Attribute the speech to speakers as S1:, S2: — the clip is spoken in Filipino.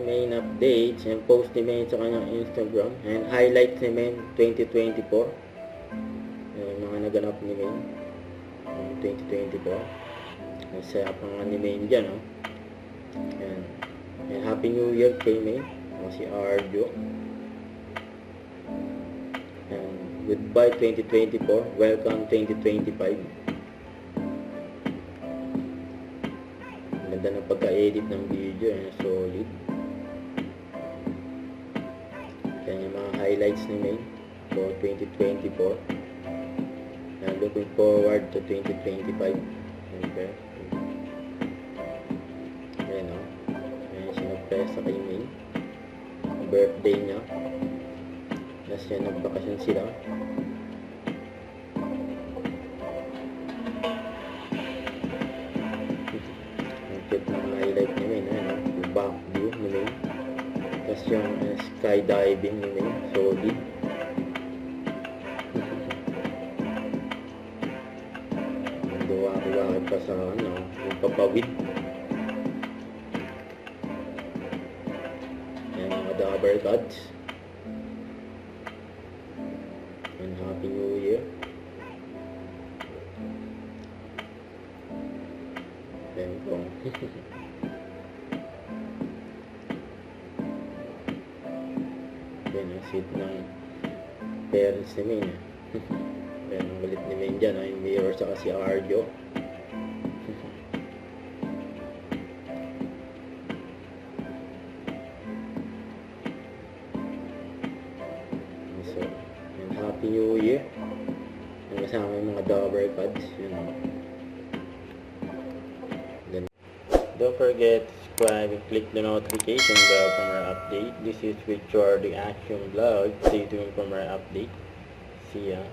S1: main updates and post ni Main sa kanyang Instagram and highlights ni Main 2024. Mga naganap ni Main 2024. Masaya pa nga ni Main dyan, no? And Happy New Year kay Main, si Arjo. And goodbye 2024, welcome 2025. Ganda ng pagka-edit ng video, solid. Yan yung mga highlights ni Main for 2024. Looking forward to 2025. Okay. Ayan, o. Ayan, sinurpresa kay Main. Birthday niya. Tapos yan, nagbakasyon sila. Highlight ni Main, yung back view ni Main, tapos yung skydiving ni Main, solid. Duwaki-waki pa sa yung papawid. Yan mga Dabber Gods. And Happy New Year. Bengkong. Yan ang seat ng parents ni Main. Yan ang galit ni Main dyan, yung Mirror saka si Arjo. So, and Happy New Year. Ang kasama yung mga Dabber Gods. Don't forget to subscribe and click the notification bell for more update. This is with Jordy Action Vlog. Stay tuned for more update. See ya.